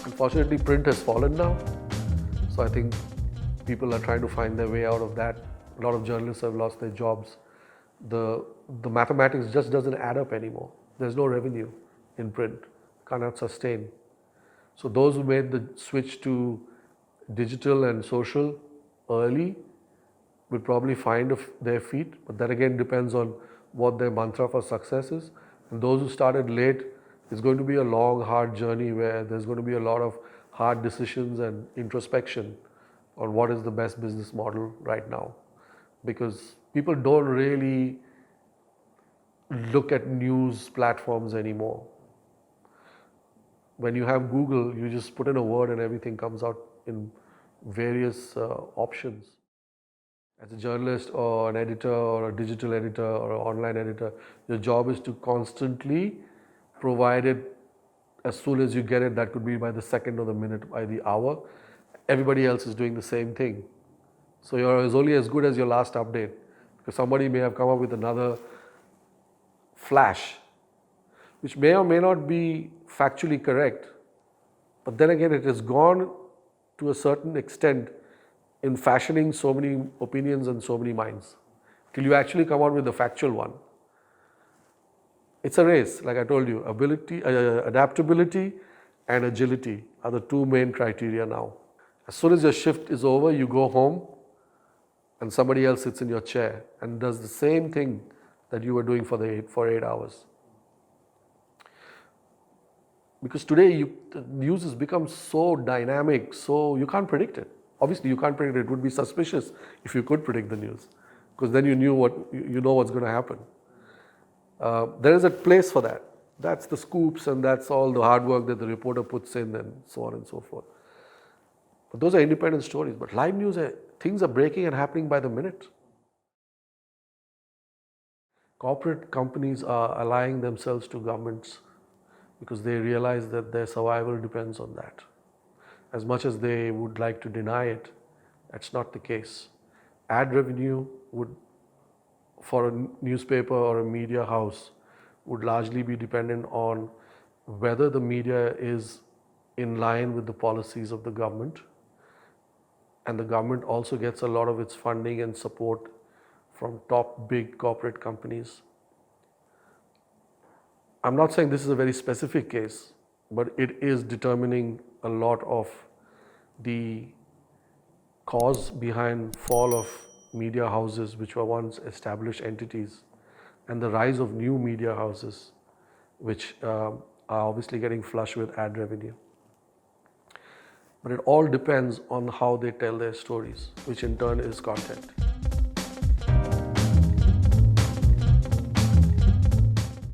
Unfortunately, print has fallen now. So I think people are trying to find their way out of that. A lot of journalists have lost their jobs. The, the mathematics just doesn't add up anymore. There's no revenue in print, cannot sustain. So those who made the switch to digital and social early will probably find their feet, but that again depends on what their mantra for success is. And those who started late, it's going to be a long, hard journey where there's going to be a lot of hard decisions and introspection on what is the best business model right now. Because people don't really look at news platforms anymore. When you have Google, you just put in a word and everything comes out in various options. As a journalist or an editor or a digital editor or an online editor, your job is to constantly provide it as soon as you get it. That could be by the second or the minute, by the hour. Everybody else is doing the same thing. So you're only as good as your last update, because somebody may have come up with another flash, which may or may not be factually correct, but then again it has gone to a certain extent in fashioning so many opinions and so many minds till you actually come out with the factual one. It's a race, like I told you. Adaptability and agility are the two main criteria now. As soon as your shift is over, you go home and somebody else sits in your chair and does the same thing that you were doing for 8 hours. Because today the news has become so dynamic, so you can't predict it. Obviously you can't predict it. It would be suspicious if you could predict the news, because then you know what's going to happen. There is a place for that. That's the scoops and that's all the hard work that the reporter puts in and so on and so forth. But those are independent stories. But live news, things are breaking and happening by the minute. Corporate companies are allying themselves to governments because they realize that their survival depends on that. As much as they would like to deny it, that's not the case. Ad revenue for a newspaper or a media house would largely be dependent on whether the media is in line with the policies of the government, and the government also gets a lot of its funding and support from top big corporate companies. I'm not saying this is a very specific case, but it is determining a lot of the cause behind fall of media houses which were once established entities, and the rise of new media houses which are obviously getting flush with ad revenue. But it all depends on how they tell their stories, which in turn is content.